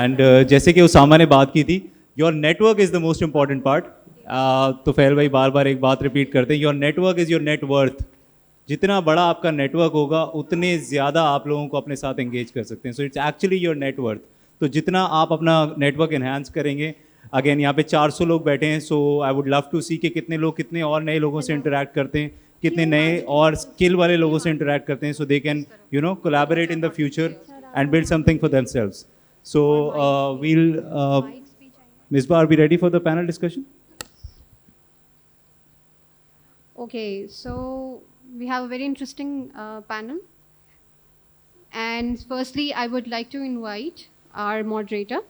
And जैसे कि उसामा ने बात की थी, your network is the most important part. तो फैल भाई बार बार एक बात रिपीट करते हैं, your network is your net worth. जितना बड़ा आपका नेटवर्क होगा उतने ज़्यादा आप लोगों को अपने साथ एंगेज कर सकते हैं। So it's actually your net worth. तो जितना आप अपना नेटवर्क एनहांस करेंगे, अगेन यहाँ पे 400 लोग बैठे हैं, सो आई वुड लव टू सी कि कितने लोग कितने और नए लोगों से इंटरेक्ट करते हैं, कितने नए और स्किल वाले लोगों से इंटरेक्ट करते हैं, so they can collaborate in the future and build something for themselves. So Misbah, are we ready for the panel discussion? Okay, so we have a very interesting panel. And firstly, I would like to invite our moderator,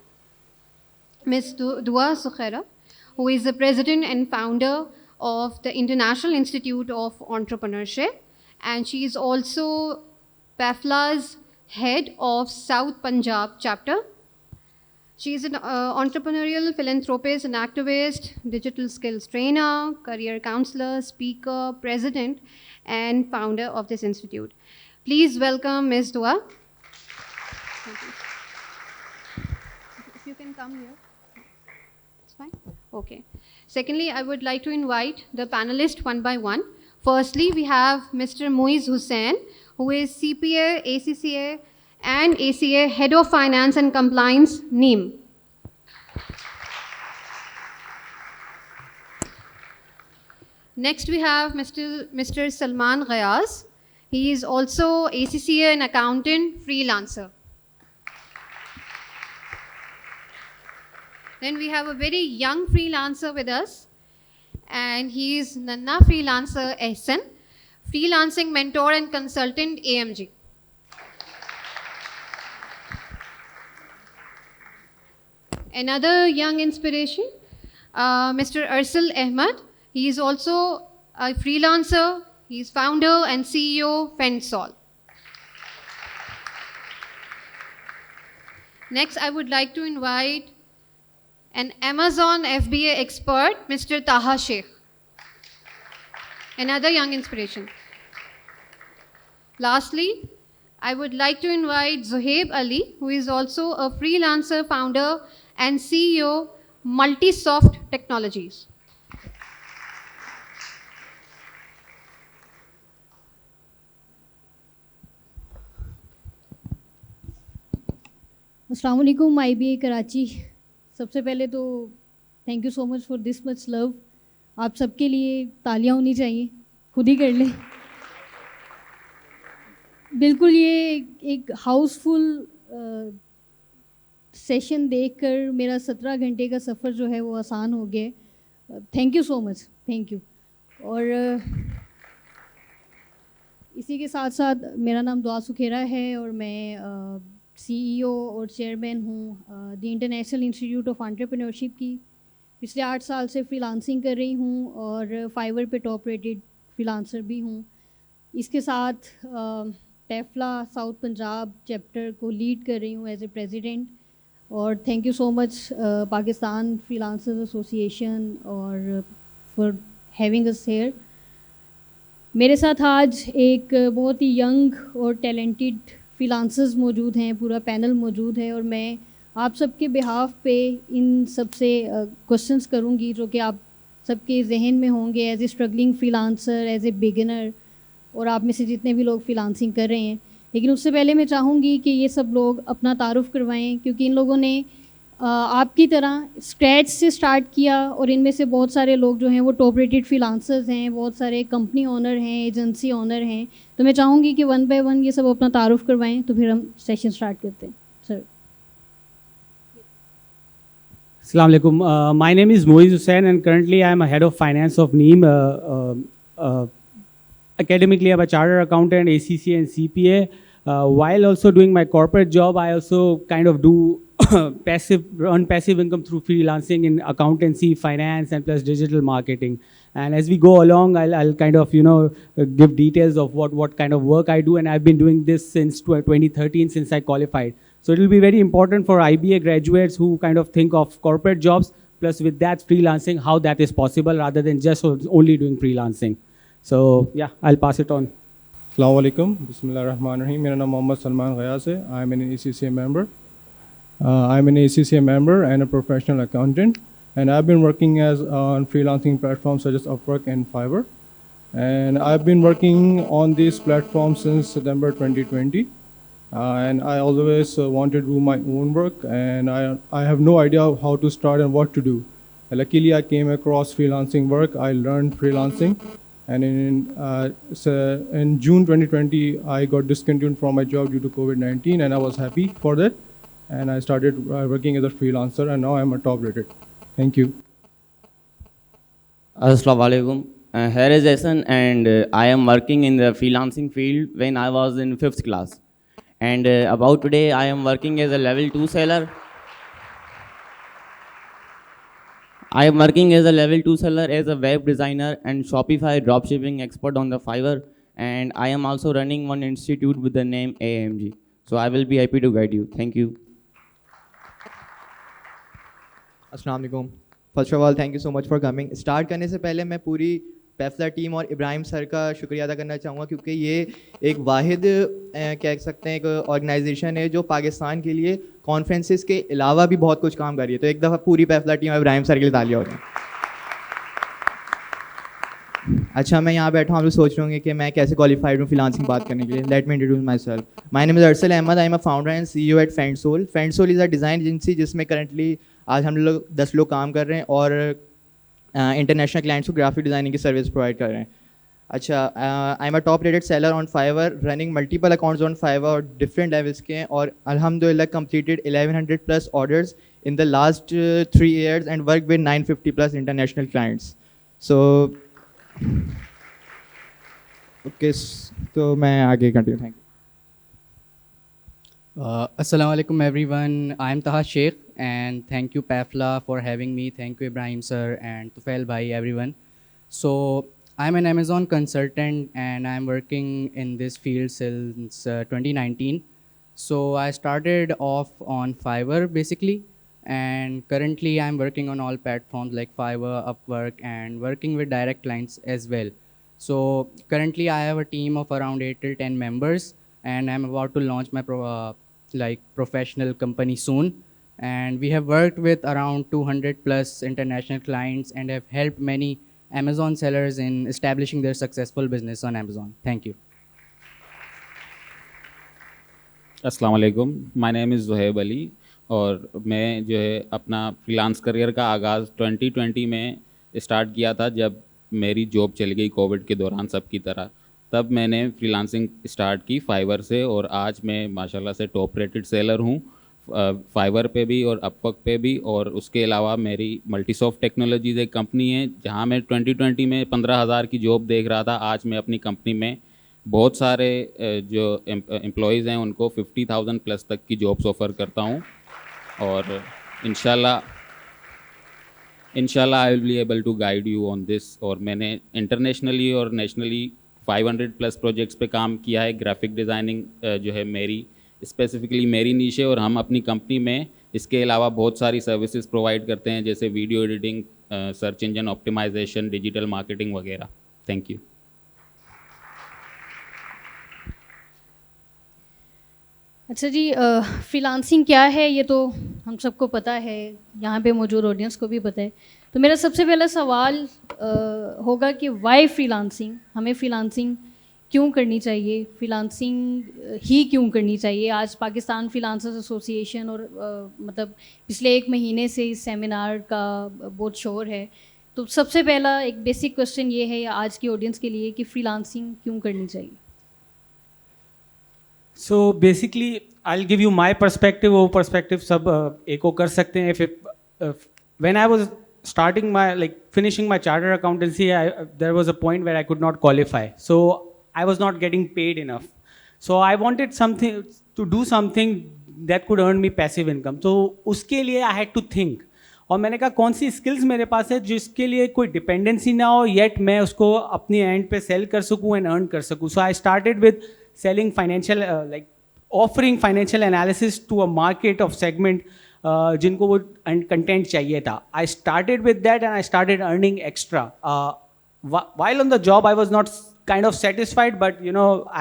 Ms. Dua Sukhera, who is the president and founder of the International Institute of Entrepreneurship. And she is also PAFLA's head of South Punjab chapter. She is an entrepreneurial philanthropist and activist, digital skills trainer, career counselor, speaker, president, and founder of this institute. Please welcome Ms. Dua. If you can come here. It's fine? Okay. Secondly, I would like to invite the panelists one by one. Firstly, we have Mr. Moiz Hussain, who is CPA, ACCA, and ACA Head of Finance and Compliance, NEEM. Next, we have Mr. Salman Ghayas. He is also ACCA and accountant, freelancer. Then we have a very young freelancer with us, and he is Nanna Freelancer Ehsan, freelancing mentor and consultant, AMG. Another young inspiration, Mr. Arsil Ahmad. He is also a freelancer. He is founder and CEO, Fendsol. Next, I would like to invite an Amazon FBA expert, Mr. Taha Sheikh. Another young inspiration. Lastly, I would like to invite Zohaib Ali, who is also a freelancer, founder, and CEO, Multisoft Technologies. अस्सलाम वालेकुम IBA Karachi. सबसे पहले तो thank you so much for this much love. आप सबके लिए तालियां होनी चाहिए, खुद ही कर लें। बिल्कुल ये एक हाउसफुल सेशन देखकर मेरा 17 घंटे का सफ़र जो है वो आसान हो गया। Thank you so much, thank you. और इसी के साथ साथ मेरा नाम दुआ सुखेरा है और मैं CEO और चेयरमैन हूँ the international institute of entrepreneurship की। पिछले 8 साल से फ्रीलांसिंग कर रही हूँ और फाइवर पे टॉप रेटेड फ्रीलांसर भी हूँ। इसके साथ पैफला साउथ पंजाब चैप्टर को लीड कर रही हूँ एज ए प्रेसिडेंट। और thank you so much Pakistan freelancers association और फॉर हैविंग अस हियर। मेरे साथ आज एक बहुत ही यंग और टैलेंटेड फ्रीलांसर्स मौजूद हैं, पूरा पैनल मौजूद है और मैं आप सबके बिहाफ पे इन सबसे क्वेश्चंस करूंगी जो कि आप सबके जहन में होंगे as a struggling freelancer, as a beginner, और आप में से जितने भी लोग फ्रीलांसिंग कर रहे हैं। लेकिन उससे पहले मैं चाहूँगी कि ये सब लोग अपना तारुफ़ करवाएं, क्योंकि इन लोगों ने आपकी तरह स्क्रैच से स्टार्ट किया और इनमें से बहुत सारे लोग जो हैं वो टॉप रेटेड फ्रीलांसर्स हैं, बहुत सारे कंपनी ओनर हैं, एजेंसी ओनर हैं। तो मैं चाहूँगी कि वन बाय वन ये सब अपना तारुफ़ करवाएं, तो फिर हम सेशन स्टार्ट करते हैं। Sir. Assalamu alaikum. My name is Moiz Hussain and currently I am a head of finance of NEEM. Academically, I'm a chartered accountant, ACCA and CPA. While also doing my corporate job, I also kind of do passive income through freelancing in accountancy, finance, and plus digital marketing. And as we go along, I'll kind of give details of what kind of work I do, and I've been doing this since 2013, since I qualified. So it will be very important for IBA graduates who kind of think of corporate jobs, plus with that freelancing, how that is possible rather than just only doing freelancing. So yeah, I'll pass it on. Assalamu alaikum. Bismillahir Rahmanir Rahim. मेरा नाम मोहम्मद सलमान गयास है। I am an ACCA member. I'm an ACCA member and a professional accountant, and I've been working as on freelancing platforms such as Upwork and Fiverr. And I've been working on these platforms since September 2020. And I always wanted to do my own work, and I have no idea how to start and what to do. Luckily, I came across freelancing work. I learned freelancing, and in June 2020, I got discontinued from my job due to COVID-19, and I was happy for that. And I started working as a freelancer, and now I'm a top rated. Thank you. Assalamu alaikum. Here is Jason, and I am working in the freelancing field when I was in 5th class. And about today, I am working as a level 2 seller. I am working as a level 2 seller as a web designer and Shopify dropshipping expert on the Fiverr. And I am also running one institute with the name AMG. So I will be happy to guide you. Thank you. अस्सलाम वालेकुम। First of all thank you so much for coming. Start करने से पहले मैं पूरी पेफ्ला team और Ibrahim sir का शुक्रिया अदा करना चाहूँगा, क्योंकि ये एक वाहिद कह सकते हैं एक ऑर्गेनाइजेशन है जो पाकिस्तान के लिए कॉन्फ्रेंसेस के अलावा भी बहुत कुछ काम कर रही है। तो एक दफ़ा पूरी पेफ्ला टीम और इब्राहिम सर के लिए तालियां हो जाएं। अच्छा, मैं यहाँ बैठा हूँ, आप लोग सोच रहे होंगे कि मैं कैसे क्वालिफाइड हूँ फ्रीलांसिंग बात करने के लिए। Let me introduce myself. My name is Arsal Ahmed. I am a founder and CEO at Fendsol. Fendsol is a design agency जिसमें करंटली आज हम लोग 10 लोग काम कर रहे हैं और इंटरनेशनल क्लाइंट्स को ग्राफिक डिज़ाइनिंग की सर्विस प्रोवाइड कर रहे हैं। अच्छा, आई am a top rated seller on Fiverr, running multiple accounts on Fiverr और डिफरेंट लेवल्स के हैं, और अल्हम्दुलिल्लाह completed 1100+ orders in the last 3 years and work with 950+ international clients. So okay, तो मैं आगे continue. Thank you. Assalamu alaikum everyone. I am Taha Sheikh and thank you PAFLA for having me. Thank you Ibrahim sir and Tufail bhai, everyone. So I'm an Amazon consultant and I'm working in this field since 2019. So I started off on Fiverr basically, and currently I'm working on all platforms like Fiverr, Upwork, and working with direct clients as well. So currently I have a team of around 8 till 10 members, and I'm about to launch my professional company soon. And we have worked with around 200+ international clients and have helped many Amazon sellers in establishing their successful business on Amazon. Thank you. अस्सलाम वालेकुम, my name is Zuhaib Ali, और मैं जो है अपना freelance career का आगाज़ 2020 में स्टार्ट किया था, जब मेरी जॉब चली गई कोविड के दौरान सबकी तरह। तब मैंने फ्रीलांसिंग स्टार्ट की फाइवर से, और आज मैं माशाल्लाह से टॉप रेटेड सेलर हूँ फाइवर पे भी और अपवर्क पे भी। और उसके अलावा मेरी मल्टीसॉफ्ट टेक्नोलॉजीज़ एक कंपनी है जहाँ मैं 2020 में 15,000 की जॉब देख रहा था। आज मैं अपनी कंपनी में बहुत सारे जो एम्प्लॉयज़ हैं उनको 50,000+ तक की जॉब्स ऑफ़र करता हूँ, और इंशाल्लाह I will be able to guide you on this. और मैंने इंटरनेशनली और नेशनली 500+ प्रोजेक्ट्स पे काम किया है। ग्राफिक डिज़ाइनिंग जो है मेरी स्पेसिफिकली मेरी नीश है, और हम अपनी कंपनी में इसके अलावा बहुत सारी सर्विसेज प्रोवाइड करते हैं, जैसे video editing, search engine optimisation, digital marketing वगैरह। Thank you. अच्छा जी, फ्रीलांसिंग क्या है ये तो हम सबको पता है, यहाँ पे मौजूद ऑडियंस को भी पता है। तो मेरा सबसे पहला सवाल होगा कि वाई फ्रीलांसिंग, हमें फ्रीलांसिंग क्यों करनी चाहिए, फ्रीलांसिंग ही क्यों करनी चाहिए। आज पाकिस्तान फ्रीलांसर्स एसोसिएशन और मतलब पिछले 1 महीने से इस सेमिनार का बहुत शोर है। तो सबसे पहला एक बेसिक क्वेश्चन ये है आज की ऑडियंस के लिए कि फ्रीलांसिंग क्यों करनी चाहिए। So basically, I'll give you my perspective. वो perspective सब एको कर सकते हैं। When I was starting my finishing my chartered accountancy, there was a point where I could not qualify. So I was not getting paid enough. So I wanted to do something that could earn me passive income. तो उसके लिए I had to think. और मैंने कहा कौन सी skills मेरे पास है जिसके लिए कोई डिपेंडेंसी ना हो, येट मैं उसको अपनी एंड पे सेल कर सकूँ एंड अर्न कर सकूँ। So I started with selling financial offering financial analysis to a market of segment जिनको वो कंटेंट चाहिए था। I started with that and I started earning extra. While on the job I was not kind of satisfied, but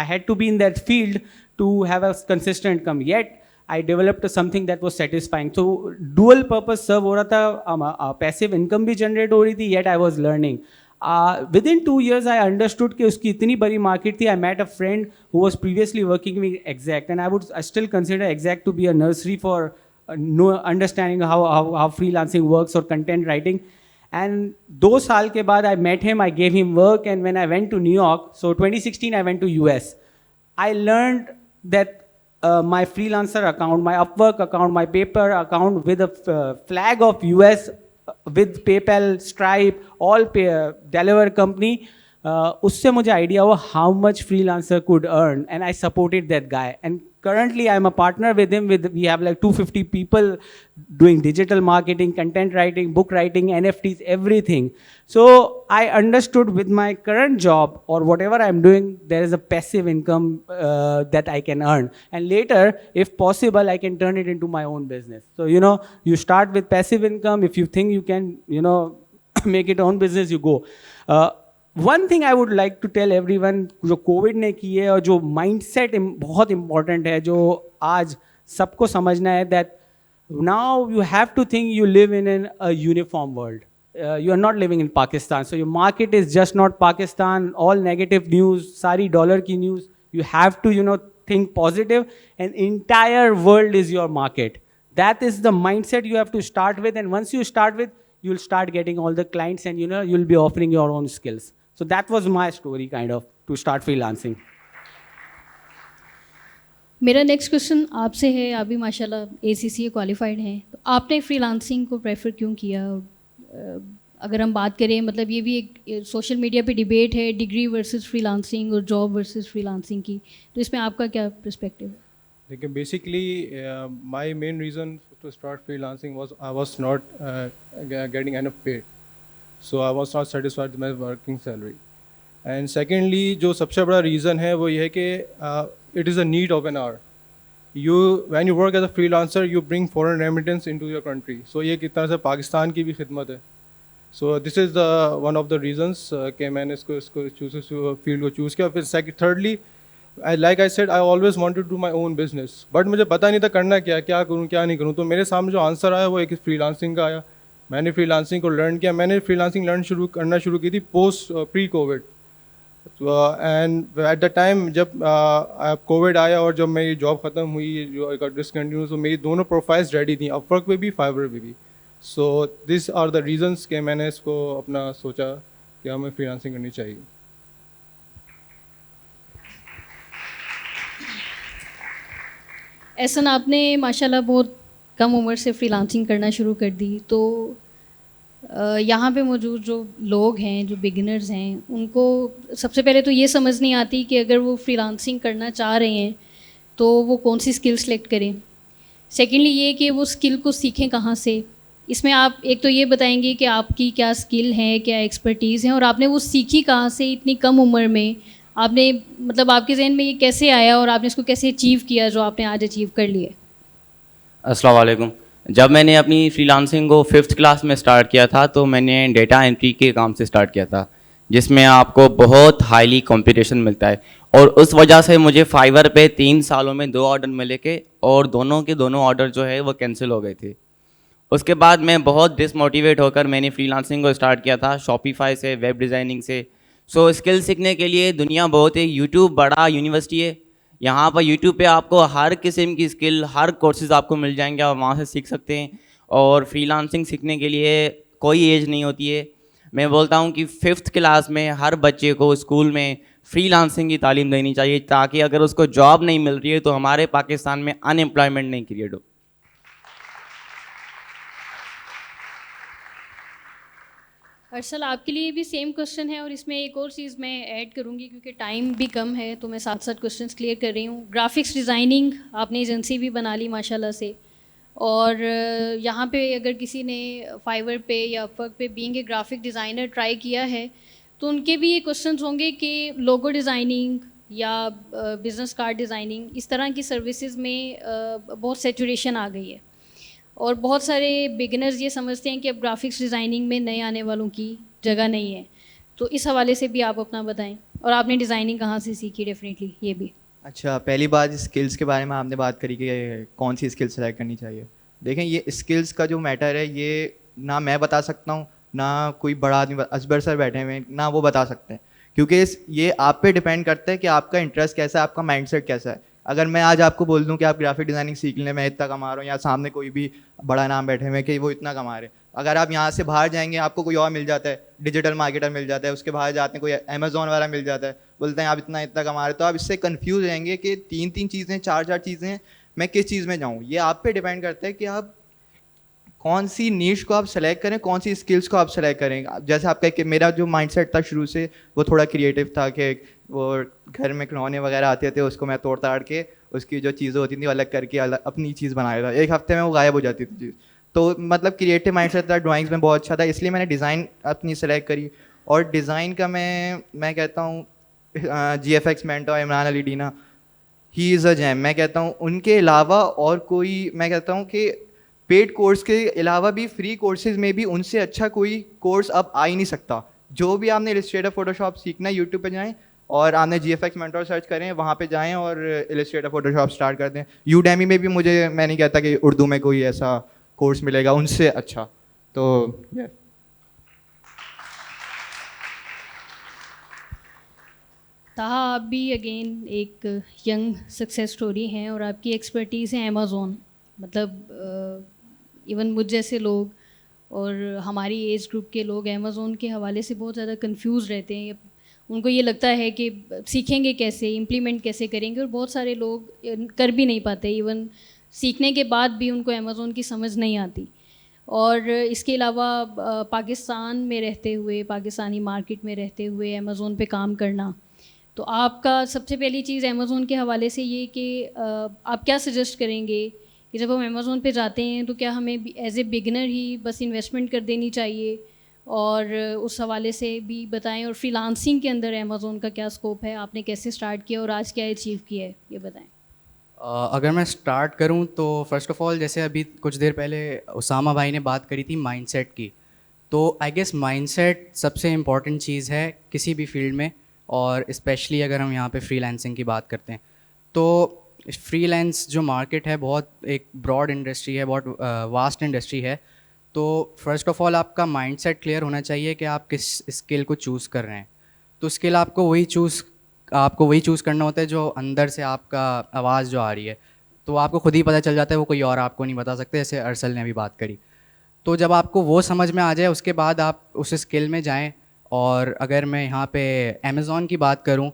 I had to be in that field to have a consistent income. Yet I developed something that was satisfying. So dual purpose serve हो रहा था, passive income भी generate हो रही थी, yet I was learning. Within 2 years, I understood कि उसकी इतनी बड़ी market थी. I met a friend who was previously working with Exact, and I still consider Exact to be a nursery for understanding how freelancing works or content writing. And 2 साल के बाद I met him, I gave him work, and when I went to New York, so 2016 I went to US. I learned that my freelancer account, my Upwork account, my Paper account with a flag of US, with PayPal, Stripe, all deliver company, उससे मुझे idea हुआ how much freelancer could earn, and I supported that guy. And currently I'm a partner with him. We have like 250 people doing digital marketing, content writing, book writing, NFTs, everything. So I understood with my current job or whatever I'm doing, there is a passive income that I can earn. And later, if possible, I can turn it into my own business. So, you start with passive income. If you think you can, make it own business, you go. One thing I would like to tell everyone, जो Covid ने की है और जो mindset बहुत important है, जो आज सबको समझना है, that now you have to think you live in an a uniform world. You are not living in Pakistan, so your market is just not Pakistan. All negative news, सारी डॉलर की news, you have to think positive, and entire world is your market. That is the mindset you have to start with, and once you start with, you'll start getting all the clients, and you'll be offering your own skills. So that was my story, kind of, to start freelancing. मेरा next question आपसे है. आप भी माशाल्लाह ACCA qualified हैं, तो आपने freelancing को प्रेफर क्यों किया? अगर हम बात करें, मतलब ये भी एक सोशल मीडिया पे डिबेट है, डिग्री वर्सेस फ्रीलांसिंग और जॉब वर्सेस फ्रीलांसिंग की, तो इसमें आपका क्या पर्सपेक्टिव है? देखिए, basically my main reason to start freelancing was I was not getting enough paid, so I was not satisfied with my working salary. And secondly, जो सबसे बड़ा reason है वो ये है कि it is a need of an hour. When you work as a freelancer, you bring foreign remittance into your country. So ये किस तरह से पाकिस्तान की भी खिदमत है. So this is the one of the reasons कि मैंने इसको फील्ड को चूज़ किया. फिर thirdly, like I said, I always wanted to do my own business, but मुझे पता नहीं था करना क्या करूँ क्या नहीं करूँ. तो मेरे सामने जो आंसर आया वो एक फ्रीलांसिंग का आया. मैंने फ्रीलांसिंग को लर्न किया. मैंने फ्रीलांसिंग करना शुरू की थी pre Covid. And at the time जब कोविड आया और जब मेरी जॉब ख़त्म हुई, जो डिसकंटिन्यू, तो मेरी दोनों प्रोफाइल्स रेडी थी, अपवर्क पे भी, फाइवर पे भी. So this are the reasons कि मैंने इसको अपना सोचा कि हमें फ्रीलांसिंग करनी चाहिए. एहसन, आपने माशाल्लाह बहुत कम उम्र से फ्रीलांसिंग करना शुरू कर दी, तो यहाँ पे मौजूद जो लोग हैं, जो बिगिनर्स हैं, उनको सबसे पहले तो ये समझ नहीं आती कि अगर वो फ्रीलांसिंग करना चाह रहे हैं तो वो कौन सी स्किल सेलेक्ट करें. सेकेंडली ये कि वो स्किल को सीखें कहाँ से. इसमें आप एक तो ये बताएंगे कि आपकी क्या स्किल है, क्या एक्सपर्टीज़ है, और आपने वो सीखी कहाँ से इतनी कम उम्र में. आपने, मतलब आपके जहन में ये कैसे आया और आपने इसको कैसे अचीव किया जो आपने आज अचीव कर लिए? अस्सलाम वालेकुम. जब मैंने अपनी फ्रीलांसिंग को 5th क्लास में स्टार्ट किया था, तो मैंने डेटा एंट्री के काम से स्टार्ट किया था, जिसमें आपको बहुत हाईली कंपटीशन मिलता है. और उस वजह से मुझे फाइवर पे 3 सालों में 2 ऑर्डर मिले के, और दोनों के दोनों ऑर्डर जो है वो कैंसिल हो गए थे. उसके बाद मैं बहुत डिसमोटिवेट होकर मैंने फ्रीलांसिंग को स्टार्ट किया था, शॉपिफाई से, वेब डिज़ाइनिंग से. सो स्किल सीखने के लिए दुनिया बहुत है. यूट्यूब बड़ा यूनिवर्सिटी है. यहाँ पर यूट्यूब पे आपको हर किस्म की स्किल, हर कोर्सेज आपको मिल जाएंगे, आप वहाँ से सीख सकते हैं. और फ्रीलांसिंग सीखने के लिए कोई एज नहीं होती है. मैं बोलता हूँ कि 5th क्लास में हर बच्चे को स्कूल में फ्रीलांसिंग की तालीम देनी चाहिए, ताकि अगर उसको जॉब नहीं मिल रही है तो हमारे पाकिस्तान में अनएम्प्लॉयमेंट नहीं क्रिएट हो. अर्सल, आपके लिए भी सेम क्वेश्चन है, और इसमें एक और चीज़ मैं ऐड करूँगी क्योंकि टाइम भी कम है, तो मैं साथ साथ क्वेश्चंस क्लियर कर रही हूँ. ग्राफिक्स डिज़ाइनिंग आपने एजेंसी भी बना ली माशाल्लाह से, और यहाँ पे अगर किसी ने फाइवर पे या अपवर्क पे being a graphic designer try किया है, तो उनके भी ये क्वेश्चंस होंगे कि लोगो डिज़ाइनिंग या बिज़नेस कार्ड डिज़ाइनिंग, इस तरह की सर्विसेज में बहुत सैचुरेशन आ गई है, और बहुत सारे बिगिनर्स ये समझते हैं कि अब ग्राफिक्स डिज़ाइनिंग में नए आने वालों की जगह नहीं है. तो इस हवाले से भी आप अपना बताएं, और आपने डिज़ाइनिंग कहाँ से सीखी, डेफिनेटली ये भी. अच्छा, पहली बात स्किल्स के बारे में आपने बात करी कि कौन सी स्किल सेलेक्ट करनी चाहिए। देखें, ये स्किल्स का जो मैटर है ये ना मैं बता सकता हूँ, ना कोई बड़ा आदमी, असबर सर बैठे हुए हैं, ना वो बता सकते हैं, क्योंकि ये आप पे डिपेंड करता है कि आपका इंटरेस्ट कैसा है, आपका माइंडसेट कैसा है। अगर मैं आज आपको बोल दूं कि आप ग्राफिक डिज़ाइनिंग सीख लें, मैं इतना कमा रहा हूँ, या सामने कोई भी बड़ा नाम बैठे हुए हैं कि वो इतना कमा रहे हैं, अगर आप यहाँ से बाहर जाएंगे आपको कोई और मिल जाता है, डिजिटल मार्केटर मिल जाता है, उसके बाहर जाते हैं कोई अमेजोन वाला मिल जाता है, बोलते हैं आप इतना इतना कमा रहे, तो आप इससे कंफ्यूज रहेंगे कि तीन तीन चीज़ें, चार चार चीज़ें, मैं किस चीज़ में जाऊँ। ये आप पे डिपेंड करता है कि आप कौन सी नीश को आप सेलेक्ट करें, कौन सी स्किल्स को आप सेलेक्ट करें। जैसे आपका कि मेरा जो माइंडसेट था शुरू से वो थोड़ा क्रिएटिव था, कि वो घर में खिलौने वगैरह आते थे, उसको मैं तोड़ ताड़ के उसकी जो चीज़ें होती थी अलग करके अलग अपनी चीज़ बनाया था, एक हफ्ते में वो गायब हो जाती थी चीज़। तो मतलब क्रिएटिव माइंडसेट था, ड्राइंग्स में बहुत अच्छा था, इसलिए मैंने डिज़ाइन अपनी सेलेक्ट करी। और डिज़ाइन का मैं कहता हूँ GFX mentor Imran Ali Deena, he is a gem. मैं कहता हूँ उनके अलावा और कोई, मैं कहता हूँ कि पेड कोर्स के अलावा भी फ्री कोर्सेज में भी उनसे अच्छा कोई कोर्स अब आ ही नहीं सकता। जो भी आपने इलस्ट्रेटर फोटोशॉप सीखना है, यूट्यूब पे जाएं और आपने GFX मेंटर सर्च करें, वहाँ पे जाएं और इलस्ट्रेटर फोटोशॉप स्टार्ट कर दें। यूडेमी में भी मैं नहीं कहता कि उर्दू में कोई ऐसा कोर्स मिलेगा उनसे अच्छा। तो yeah. ताहा, आप भी अगेन एक यंग सक्सेस स्टोरी हैं और आपकी एक्सपर्टीज़ है अमेज़ॉन। मतलब इवन मुझ जैसे लोग और हमारी एज ग्रुप के लोग अमेज़ॉन के हवाले से बहुत ज़्यादा कंफ्यूज रहते हैं। उनको ये लगता है कि सीखेंगे कैसे, इम्प्लीमेंट कैसे करेंगे, और बहुत सारे लोग कर भी नहीं पाते। इवन सीखने के बाद भी उनको अमेज़ॉन की समझ नहीं आती। और इसके अलावा पाकिस्तान में रहते हुए, पाकिस्तानी मार्केट में रहते हुए अमेज़ॉन पे काम करना, तो आपका सबसे पहली चीज़ अमेज़ॉन के हवाले से ये कि आप क्या सजेस्ट करेंगे कि जब हम अमेज़ॉन पे जाते हैं तो क्या हमें एज ए बिगिनर ही बस इन्वेस्टमेंट कर देनी चाहिए, और उस हवाले से भी बताएं। और फ्रीलांसिंग के अंदर अमेज़ॉन का क्या स्कोप है, आपने कैसे स्टार्ट किया और आज क्या अचीव किया है, ये बताएं। अगर मैं स्टार्ट करूं तो फर्स्ट ऑफ ऑल, जैसे अभी कुछ देर पहले उसामा भाई ने बात करी थी माइंडसेट की, तो आई गेस माइंडसेट सबसे इम्पॉर्टेंट चीज़ है किसी भी फील्ड में, और स्पेशली अगर हम यहाँ पे फ्रीलांसिंग की बात करते हैं तो फ्रीलांस जो मार्केट है बहुत एक ब्रॉड इंडस्ट्री है, बहुत वास्ट इंडस्ट्री है। तो फर्स्ट ऑफ ऑल आपका माइंडसेट क्लियर होना चाहिए कि आप किस स्किल को चूज़ कर रहे हैं। तो स्किल आपको वही चूज़ करना होता है जो अंदर से आपका आवाज़ जो आ रही है, तो आपको खुद ही पता चल जाता है, वो कोई और आपको नहीं बता सकते, जैसे अरसल ने अभी बात करी। तो जब आपको वो समझ में आ जाए उसके बाद आप उस स्किल में जाएं। और अगर मैं यहाँ पे अमेज़ॉन की बात करूँ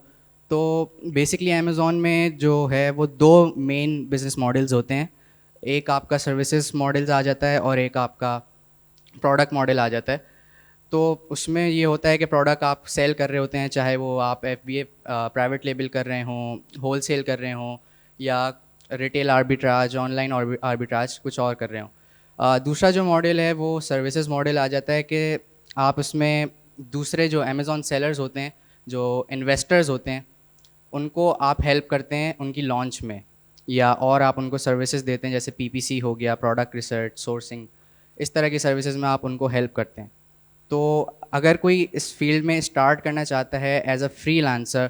तो बेसिकली अमेज़ॉन में जो है वो दो मेन बिजनेस मॉडल्स होते हैं। एक आपका सर्विसेज मॉडल्स आ जाता है और एक आपका प्रोडक्ट मॉडल आ जाता है। तो उसमें ये होता है कि प्रोडक्ट आप सेल कर रहे होते हैं, चाहे वो आप FBA प्राइवेट लेबल कर रहे हों, होल सेल कर रहे हों, या रिटेल आर्बिट्राज, ऑनलाइन आर्बिट्राज कुछ और कर रहे हों। दूसरा जो मॉडल है वो सर्विसेज मॉडल आ जाता है कि आप उसमें दूसरे जो अमेज़ॉन सेलर्स होते हैं, जो इन्वेस्टर्स होते हैं, उनको आप हेल्प करते हैं उनकी लॉन्च में, या और आप उनको सर्विसेज देते हैं, जैसे PPC हो गया, प्रोडक्ट रिसर्च, सोर्सिंग, इस तरह की सर्विसेज में आप उनको हेल्प करते हैं। तो अगर कोई इस फील्ड में स्टार्ट करना चाहता है एज अ फ्रीलांसर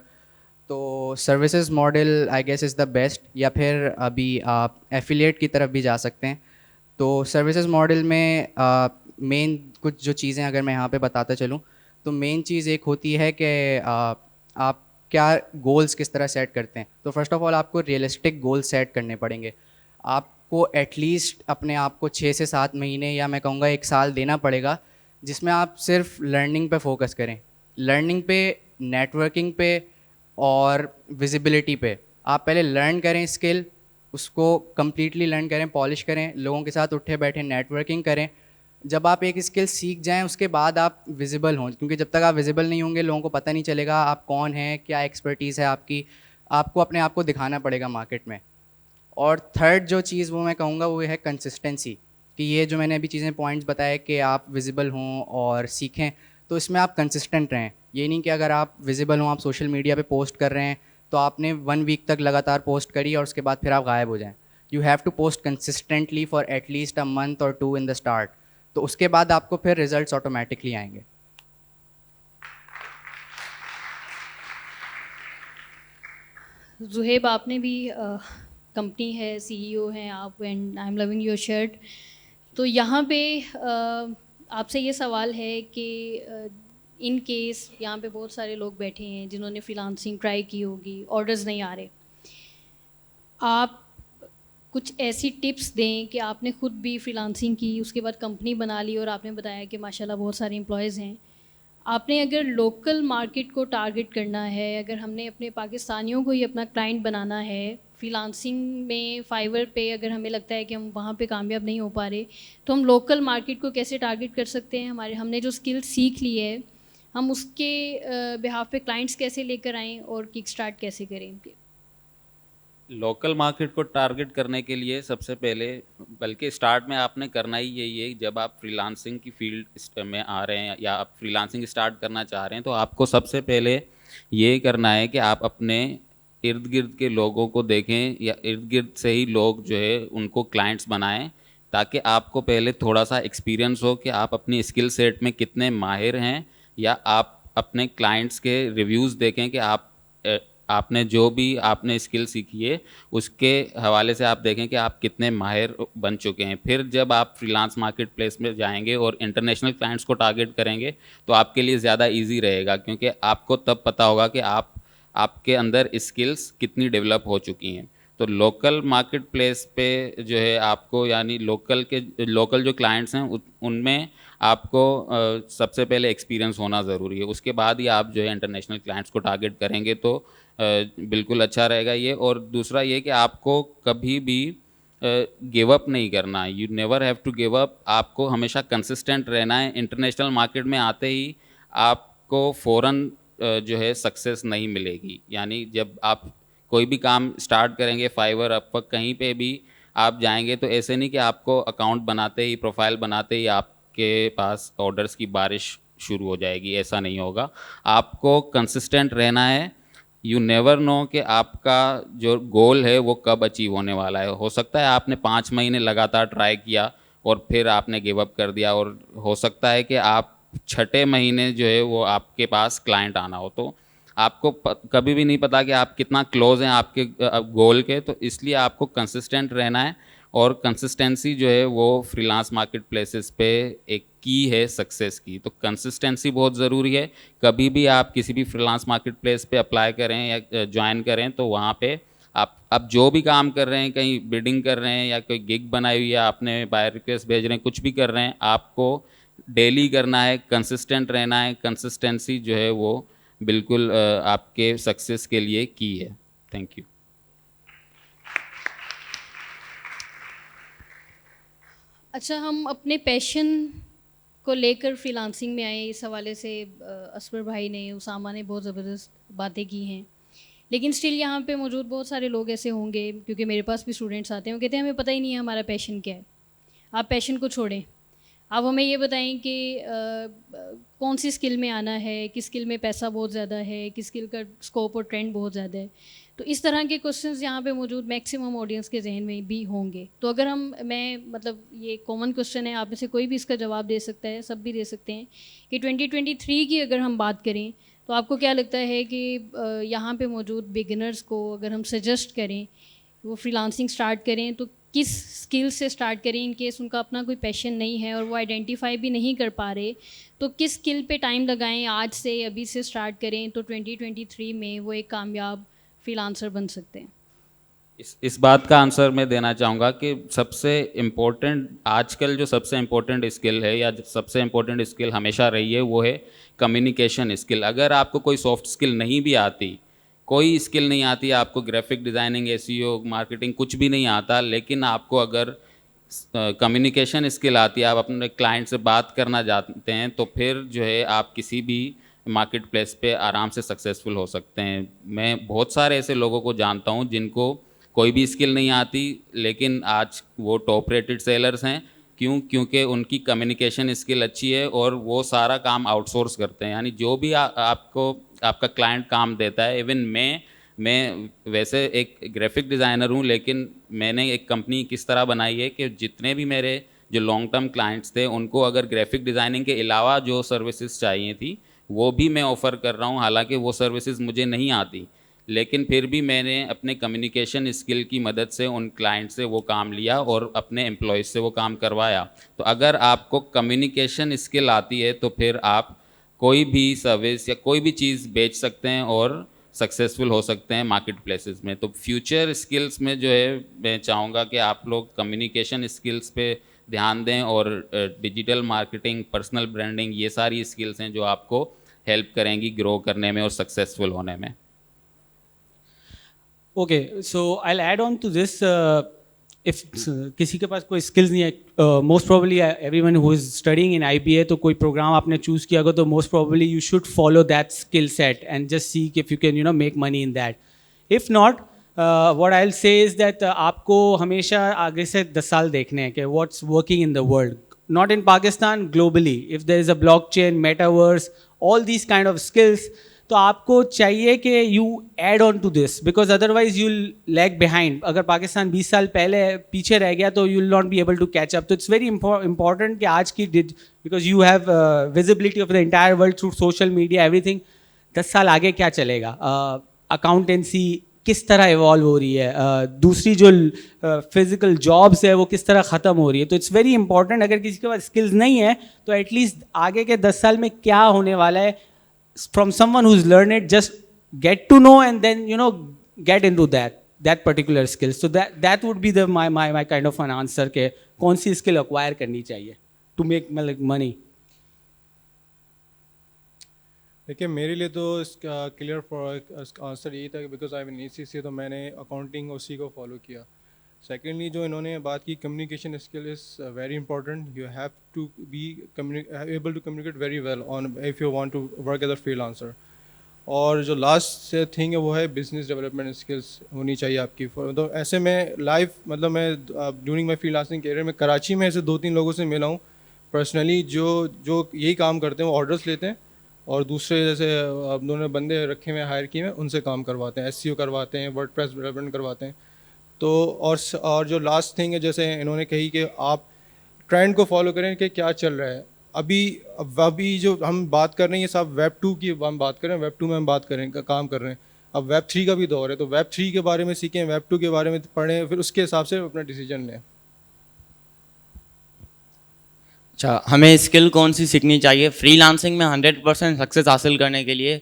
तो services model I guess is the best, या फिर अभी आप एफिलिएट की तरफ भी जा सकते हैं। तो सर्विसेज मॉडल में मेन कुछ जो चीज़ें अगर मैं यहाँ पे बताता चलूँ तो मेन चीज़ एक होती है कि आप क्या गोल्स किस तरह सेट करते हैं। तो फर्स्ट ऑफ ऑल आपको रियलिस्टिक गोल सेट करने पड़ेंगे। आपको एटलीस्ट अपने आप को 6 से 7 महीने, या मैं कहूँगा 1 साल देना पड़ेगा, जिसमें आप सिर्फ लर्निंग पे फोकस करें, लर्निंग पे, नेटवर्किंग पे और विजिबिलिटी पे। आप पहले लर्न करें स्किल, उसको कम्प्लीटली लर्न करें, पॉलिश करें, लोगों के साथ उठे बैठे नेटवर्किंग करें। जब आप एक स्किल सीख जाएं उसके बाद आप विजिबल हों, क्योंकि जब तक आप विजिबल नहीं होंगे लोगों को पता नहीं चलेगा आप कौन हैं, क्या एक्सपर्टीज़ है आपकी। आपको अपने आप को दिखाना पड़ेगा मार्केट में। और थर्ड जो चीज़ वो मैं कहूँगा वो है कंसिस्टेंसी, कि ये जो मैंने अभी चीज़ें पॉइंट्स बताए कि आप विजिबल हों और सीखें, तो इसमें आप कंसिस्टेंट रहें। ये नहीं कि अगर आप विजिबल हों, आप सोशल मीडिया पे पोस्ट कर रहे हैं तो आपने 1 वीक तक लगातार पोस्ट करी और उसके बाद फिर आप गायब हो जाएं। You have to post consistently for at least a month और 2 इन द स्टार्ट, तो उसके बाद आपको फिर रिजल्ट्स ऑटोमेटिकली आएंगे। जुहेब, आपने भी कंपनी है, सीईओ हैं आप, and I am loving your shirt. तो यहाँ पे आपसे ये सवाल है कि इन केस यहाँ पे बहुत सारे लोग बैठे हैं जिन्होंने फ्रीलांसिंग ट्राई की होगी, ऑर्डर्स नहीं आ रहे, आप कुछ ऐसी टिप्स दें कि आपने खुद भी फ्रीलांसिंग की, उसके बाद कंपनी बना ली और आपने बताया कि माशाल्लाह बहुत सारे एम्प्लॉयज़ हैं। आपने अगर लोकल मार्केट को टारगेट करना है, अगर हमने अपने पाकिस्तानियों को ही अपना क्लाइंट बनाना है, फ्रीलांसिंग में फाइवर पे अगर हमें लगता है कि हम वहाँ पे कामयाब नहीं हो पा रहे, तो हम लोकल मार्केट को कैसे टारगेट कर सकते हैं? हमने जो स्किल सीख ली है, हम उसके बिहाफ पे क्लाइंट्स कैसे लेकर आएँ और किक स्टार्ट कैसे करें? लोकल मार्केट को टारगेट करने के लिए सबसे पहले, बल्कि स्टार्ट में आपने करना ही यही है, जब आप फ्रीलांसिंग की फील्ड में आ रहे हैं या आप फ्रीलांसिंग स्टार्ट करना चाह रहे हैं, तो आपको सबसे पहले ये करना है कि आप अपने इर्द गिर्द के लोगों को देखें या इर्द गिर्द से ही लोग जो है उनको क्लाइंट्स बनाएं, ताकि आपको पहले थोड़ा सा एक्सपीरियंस हो कि आप अपनी स्किल सेट में कितने माहिर हैं, या आप अपने क्लाइंट्स के रिव्यूज़ देखें कि आपने जो भी आपने स्किल सीखी है उसके हवाले से आप देखें कि आप कितने माहिर बन चुके हैं। फिर जब आप फ्रीलांस मार्केट प्लेस में जाएंगे और इंटरनेशनल क्लाइंट्स को टारगेट करेंगे तो आपके लिए ज़्यादा इजी रहेगा, क्योंकि आपको तब पता होगा कि आपके अंदर स्किल्स कितनी डेवलप हो चुकी हैं। तो लोकल मार्केट प्लेस पे जो है आपको, यानी लोकल जो क्लाइंट्स हैं उनमें आपको सबसे पहले एक्सपीरियंस होना ज़रूरी है। उसके बाद ही आप जो है इंटरनेशनल क्लाइंट्स को टारगेट करेंगे तो बिल्कुल अच्छा रहेगा ये। और दूसरा ये कि आपको कभी भी गिव अप नहीं करना, you never have to give up. आपको हमेशा कंसिस्टेंट रहना है। इंटरनेशनल मार्केट में आते ही आपको फ़ौरन जो है सक्सेस नहीं मिलेगी। यानी जब आप कोई भी काम स्टार्ट करेंगे, फाइवर, अपवर्क, कहीं पे भी आप जाएंगे तो ऐसे नहीं कि आपको अकाउंट बनाते ही, प्रोफाइल बनाते ही आपके पास ऑर्डर्स की बारिश शुरू हो जाएगी, ऐसा नहीं होगा। आपको कंसिस्टेंट रहना है। यू नेवर नो कि आपका जो गोल है वो कब अचीव होने वाला है। हो सकता है आपने 5 महीने लगातार ट्राई किया और फिर आपने गिव अप कर दिया, और हो सकता है कि आप 6ठे महीने जो है वो आपके पास क्लाइंट आना हो। तो आपको कभी भी नहीं पता कि आप कितना क्लोज हैं आपके गोल के। तो इसलिए आपको कंसिस्टेंट रहना है, और कंसिस्टेंसी जो है वो फ्रीलांस मार्केट प्लेसेस पे एक की है सक्सेस की। तो कंसिस्टेंसी बहुत ज़रूरी है। कभी भी आप किसी भी फ्रीलांस मार्केट प्लेस पे अप्लाई करें या ज्वाइन करें तो वहाँ पे आप जो भी काम कर रहे हैं, कहीं बिडिंग कर रहे हैं या कोई गिग बनाई हुई है आपने, बाय रिक्वेस्ट भेज रहे हैं, कुछ भी कर रहे हैं, आपको डेली करना है, कंसिस्टेंट रहना है। कंसिस्टेंसी जो है वो बिल्कुल आपके सक्सेस के लिए की है। Thank you. अच्छा, हम अपने पैशन को लेकर फ्रीलांसिंग में आए, इस हवाले से असफर भाई ने, उसामा ने बहुत ज़बरदस्त बातें की हैं। लेकिन स्टिल यहाँ पे मौजूद बहुत सारे लोग ऐसे होंगे, क्योंकि मेरे पास भी स्टूडेंट्स आते हैं, वो कहते हैं हमें पता ही नहीं है हमारा पैशन क्या है। आप पैशन को छोड़ें, आप हमें ये बताएं कि कौन सी स्किल में आना है, किस स्किल में पैसा बहुत ज़्यादा है, किस स्किल का स्कोप और ट्रेंड बहुत ज़्यादा है। तो इस तरह के क्वेश्चंस यहाँ पे मौजूद मैक्सिमम ऑडियंस के जहन में भी होंगे। तो अगर ये कॉमन क्वेश्चन है, आप में से कोई भी इसका जवाब दे सकता है, सब भी दे सकते हैं, कि 2023 की अगर हम बात करें तो आपको क्या लगता है कि यहाँ पे मौजूद बिगिनर्स को अगर हम सजेस्ट करें वो फ्रीलांसिंग स्टार्ट करें तो किस स्किल से स्टार्ट करें? इन केस उनका अपना कोई पैशन नहीं है और वो आइडेंटिफाई भी नहीं कर पा रहे, तो किस स्किल पे टाइम लगाएं, आज से, अभी से स्टार्ट करें तो 2023 में वो एक कामयाब फ्रीलांसर बन सकते हैं? इस बात का आंसर मैं देना चाहूँगा कि सबसे इम्पोर्टेंट, आजकल जो सबसे इम्पोर्टेंट स्किल है या सबसे इम्पोर्टेंट स्किल हमेशा रही है वो है कम्युनिकेशन स्किल। अगर आपको कोई सॉफ्ट स्किल नहीं भी आती, कोई स्किल नहीं आती, आपको ग्राफिक डिज़ाइनिंग, एसईओ, मार्केटिंग कुछ भी नहीं आता, लेकिन आपको अगर कम्युनिकेशन स्किल आती है, आप अपने क्लाइंट से बात करना जानते हैं, तो फिर जो है आप किसी भी मार्केट प्लेस पे आराम से सक्सेसफुल हो सकते हैं। मैं बहुत सारे ऐसे लोगों को जानता हूँ जिनको कोई भी स्किल नहीं आती, लेकिन आज वो टॉप रेटेड सेलर्स हैं। क्योंकि उनकी कम्युनिकेशन स्किल अच्छी है और वो सारा काम आउटसोर्स करते हैं। यानी जो भी आपका क्लाइंट काम देता है, इवन मैं वैसे एक ग्राफिक डिज़ाइनर हूँ, लेकिन मैंने एक कंपनी किस तरह बनाई है कि जितने भी मेरे जो लॉन्ग टर्म क्लाइंट्स थे उनको अगर ग्राफिक डिज़ाइनिंग के अलावा जो सर्विसेज चाहिए थी वो भी मैं ऑफ़र कर रहा हूँ। हालांकि वो सर्विसेज मुझे नहीं आती, लेकिन फिर भी मैंने अपने कम्युनिकेशन स्किल की मदद से उन क्लाइंट से वो काम लिया और अपने एम्प्लॉयज़ से वो काम करवाया। तो अगर आपको कम्युनिकेशन स्किल आती है तो फिर आप कोई भी सर्विस या कोई भी चीज़ बेच सकते हैं और सक्सेसफुल हो सकते हैं मार्केट प्लेसेस में। तो फ्यूचर स्किल्स में जो है मैं चाहूँगा कि आप लोग कम्युनिकेशन स्किल्स पे ध्यान दें और डिजिटल मार्केटिंग, पर्सनल ब्रांडिंग, ये सारी स्किल्स हैं जो आपको हेल्प करेंगी ग्रो करने में और सक्सेसफुल होने में। Okay, so I'll add on to this. If किसी के पास कोई skills नहीं है, most probably everyone who is studying in IBA, तो कोई program आपने choose किया होगा तो most probably you should follow that skill set and just see if you can make money in that. If not, what I'll say is that आपको हमेशा आगे से 10 साल देखने हैं कि what's working in the world, not in Pakistan, globally. If there is a blockchain, metaverse, all these kind of skills, तो आपको चाहिए कि you add on to this, because otherwise you lag behind. अगर पाकिस्तान 20 साल पहले पीछे रह गया तो you will not be able to catch up. तो इट्स वेरी इंपॉर्टेंट कि आज की because you have visibility of the entire world through social media everything. 10 साल आगे क्या चलेगा, अकाउंटेंसी किस तरह इवॉल्व हो रही है, दूसरी जो फिजिकल जॉब्स है वो किस तरह ख़त्म हो रही है. तो इट्स वेरी इंपॉर्टेंट, अगर किसी के पास स्किल्स नहीं है तो एटलीस्ट आगे के 10 साल में क्या होने वाला है, from someone who's learned it, just get to know and then get into that particular skill. So that would be my kind of an answer के कौन सी skill acquire करनी चाहिए to make money. देखिए मेरे लिए तो इसका क्लियर आंसर यही था कि बिकॉज आई एम ECC तो मैंने अकाउंटिंग उसी को फॉलो किया. सेकेंडली जो इन्होंने बात की communication skill is very important. You have to be able to communicate very well on if you want to work as a freelancer. और जो लास्ट थिंग है वो है बिजनेस डेवलपमेंट स्किल्स होनी चाहिए आपकी. तो ऐसे में लाइफ मतलब मैं ड्यूरिंग माई फ्रीलांसिंग करियर में कराची में ऐसे 2-3 लोगों से मिला हूँ पर्सनली जो यही काम करते हैं. वो ऑर्डर्स लेते हैं और दूसरे जैसे उन्होंने बंदे रखे हुए हायर किए हुए उनसे काम करवाते हैं, SEO करवाते हैं, वर्डप्रेस डेवलपमेंट करवाते हैं. तो और जो लास्ट थिंग है जैसे इन्होंने कही कि आप ट्रेंड को फॉलो करें कि क्या चल रहा है. अभी जो हम बात कर रहे हैं ये सब वेब 2 की हम बात कर रहे हैं, वेब 2 में हम बात करें काम कर रहे हैं. अब वेब 3 का भी दौर है तो वेब 3 के बारे में सीखें, वेब 2 के बारे में पढ़ें, फिर उसके हिसाब से अपना डिसीजन लें. अच्छा, हमें स्किल कौन सी सीखनी चाहिए फ्रीलांसिंग में 100% सक्सेस हासिल करने के लिए?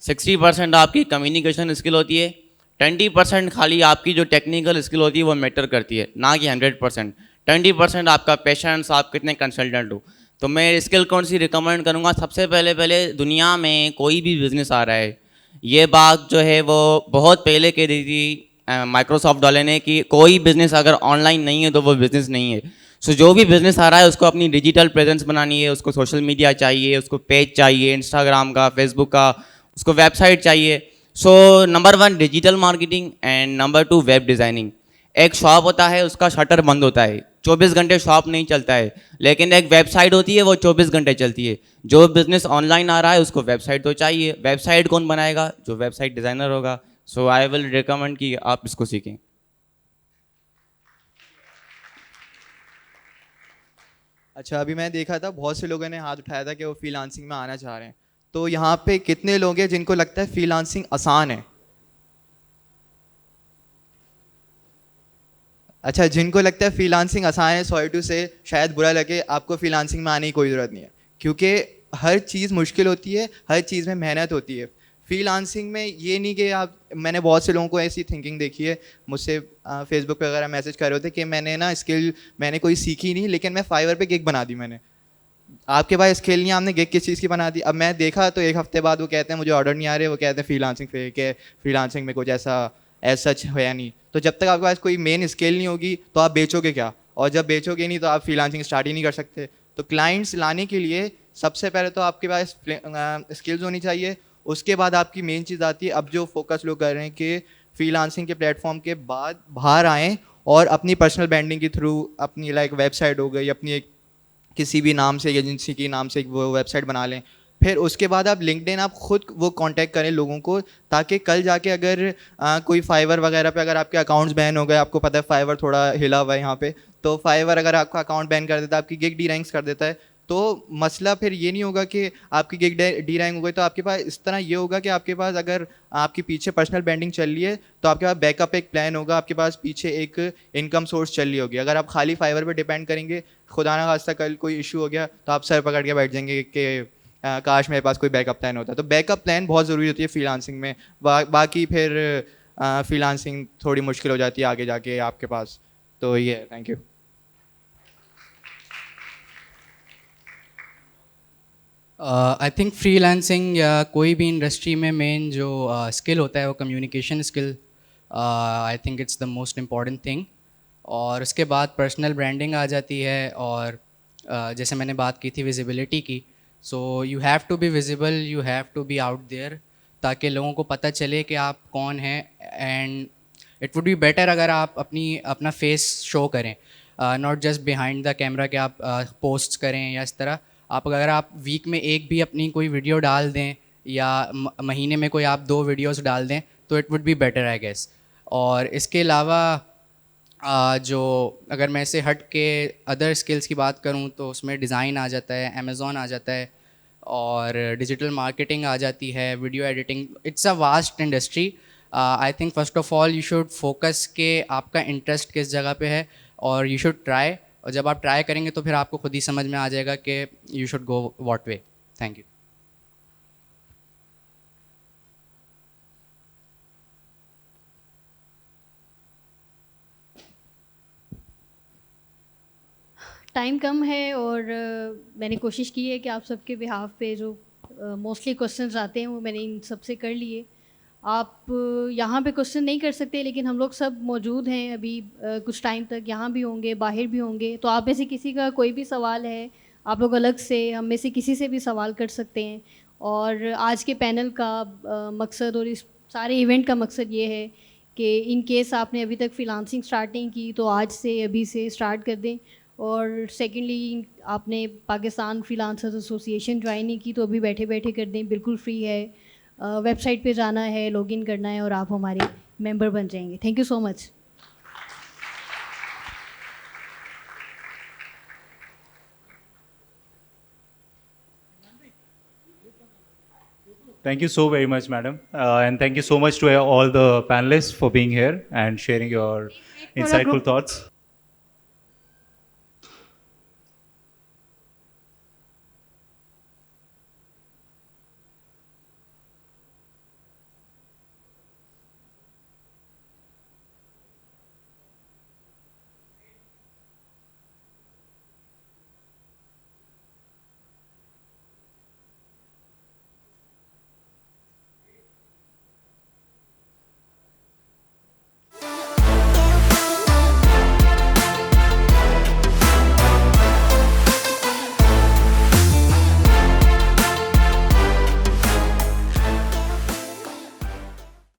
60% आपकी कम्युनिकेशन स्किल होती है, 20% खाली आपकी जो टेक्निकल स्किल होती है वो मैटर करती है, ना कि 100%. 20% आपका पेशेंस, आप कितने कंसल्टेंट हो. तो मैं स्किल कौन सी रिकमेंड करूँगा? सबसे पहले दुनिया में कोई भी बिज़नेस आ रहा है, ये बात जो है वो बहुत पहले कह दी थी माइक्रोसॉफ्ट वाले ने कि कोई बिज़नेस अगर ऑनलाइन नहीं है तो वो बिज़नेस नहीं है. सो जो भी बिज़नेस आ रहा है उसको अपनी डिजिटल प्रेजेंस बनानी है, उसको सोशल मीडिया चाहिए, उसको पेज चाहिए इंस्टाग्राम का, फेसबुक का, उसको वेबसाइट चाहिए. So number 1 digital marketing and number 2 web designing. एक शॉप होता है उसका शटर बंद होता है, 24 घंटे शॉप नहीं चलता है, लेकिन एक वेबसाइट होती है वो 24 घंटे चलती है. जो बिज़नेस ऑनलाइन आ रहा है उसको वेबसाइट तो चाहिए. वेबसाइट कौन बनाएगा? जो वेबसाइट डिज़ाइनर होगा. सो आई विल रिकमेंड कि आप इसको सीखें. अच्छा, अभी मैं देखा था बहुत से लोगों ने हाथ उठाया था कि वो फ्रीलांसिंग में आना चाह रहे हैं. तो यहाँ पे कितने लोग हैं जिनको लगता है फ्रीलांसिंग आसान है? अच्छा, जिनको लगता है फ्रीलांसिंग आसान है, सॉरी टू से शायद बुरा लगे, आपको फ्रीलांसिंग में आने की कोई ज़रूरत नहीं है, क्योंकि हर चीज़ मुश्किल होती है, हर चीज़ में मेहनत होती है. फ्रीलांसिंग में ये नहीं कि आप, मैंने बहुत से लोगों को ऐसी थिंकिंग देखी है, मुझसे फेसबुक पे वगैरह मैसेज कर रहे होते कि मैंने ना स्किल मैंने कोई सीखी नहीं, लेकिन मैं फाइवर पे गिग बना दी मैंने. आपके पास स्किल नहीं, आपने गिग किस चीज़ की बना दी? अब मैं देखा तो एक हफ्ते बाद वो कहते हैं मुझे ऑर्डर नहीं आ रहे, वो कहते हैं फ्रीलांसिंग पे कि फ्रीलांसिंग में कुछ ऐसा एज सच है नहीं. तो जब तक आपके पास कोई मेन स्किल नहीं होगी तो आप बेचोगे क्या, और जब बेचोगे नहीं तो आप फ्रीलांसिंग स्टार्ट ही नहीं कर सकते. तो क्लाइंट्स लाने के लिए सबसे पहले तो आपके पास स्किल्स होनी चाहिए. उसके बाद आपकी मेन चीज़ आती है, अब जो फोकस लोग कर रहे हैं कि फ्रीलांसिंग के प्लेटफॉर्म के बाद बाहर आएँ और अपनी पर्सनल ब्रांडिंग के थ्रू अपनी लाइक वेबसाइट हो गई, अपनी एक किसी भी नाम से एजेंसी के नाम से वो वेबसाइट बना लें. फिर उसके बाद आप लिंक्डइन आप खुद वो कांटेक्ट करें लोगों को, ताकि कल जाके अगर कोई फाइवर वगैरह पे अगर आपके अकाउंट्स बैन हो गए, आपको पता है फाइवर थोड़ा हिला हुआ है यहाँ पे, तो फाइवर अगर आपका अकाउंट बैन कर देता है, आपकी गिग डी रैंक्स कर देता है, तो मसला फिर ये नहीं होगा कि आपकी गिग डी रैंक हो गई, तो आपके पास इस तरह ये होगा कि आपके पास अगर आपके पीछे पर्सनल ब्रांडिंग चल रही है तो आपके पास बैकअप एक प्लान होगा, आपके पास पीछे एक इनकम सोर्स चल रही होगी। अगर आप खाली फाइवर पर डिपेंड करेंगे, खुदा ना खास्ता कल कोई इशू हो गया तो आप सर पकड़ के बैठ जाएंगे कि काश मेरे पास कोई बैकअप प्लान होता। तो बैकअप प्लान बहुत ज़रूरी होती है फ्रीलांसिंग में। बाकी फिर फ्रीलांसिंग थोड़ी मुश्किल हो जाती है आगे जाके आपके पास। तो ये है। Thank you. I think freelancing या कोई भी इंडस्ट्री में मेन जो स्किल होता है वो communication skill, I think it's the most important thing. और उसके बाद पर्सनल ब्रांडिंग आ जाती है, और जैसे मैंने बात की थी विजिबिलिटी की, so you have to be visible, you have to be out there, ताकि लोगों को पता चले कि आप कौन हैं। And it would be better अगर आप अपना फेस शो करें, not just behind the camera कि आप पोस्ट्स करें या इस तरह। अगर आप वीक में एक भी अपनी कोई वीडियो डाल दें या महीने में कोई आप 2 वीडियोस डाल दें तो it would be better I guess. और इसके अलावा जो अगर मैं इसे हट के अदर स्किल्स की बात करूं तो उसमें डिज़ाइन आ जाता है, अमेज़ॉन आ जाता है, और डिजिटल मार्केटिंग आ जाती है, video editing. It's a vast industry. I think first of all you should focus के आपका इंटरेस्ट किस जगह पे है, और यू शुड ट्राई। और जब आप ट्राई करेंगे तो फिर आपको खुद ही समझ में आ जाएगा कि you should go what way. Thank you. Time कम है और मैंने कोशिश की है कि आप सबके बिहाफ पे जो मोस्टली क्वेश्चंस आते हैं वो मैंने इन सबसे कर लिए। आप यहाँ पे क्वेश्चन नहीं कर सकते, लेकिन हम लोग सब मौजूद हैं अभी कुछ टाइम तक, यहाँ भी होंगे, बाहर भी होंगे। तो आप में से किसी का कोई भी सवाल है, आप लोग अलग से हम में से किसी से भी सवाल कर सकते हैं। और आज के पैनल का मकसद और इस सारे इवेंट का मकसद ये है कि इन केस आपने अभी तक फ्रीलांसिंग स्टार्ट नहीं की तो आज से अभी से स्टार्ट कर दें। और सेकेंडली आपने पाकिस्तान फ्रीलांसर्स एसोसिएशन ज्वाइन नहीं की तो अभी बैठे बैठे कर दें, बिल्कुल फ्री है। वेबसाइट पे जाना है, लॉगिन करना है और आप हमारे मेंबर बन जाएंगे। Thank you so much. Thank you so very much, madam. And thank you so much to all the panelists for being here and sharing your insightful thoughts.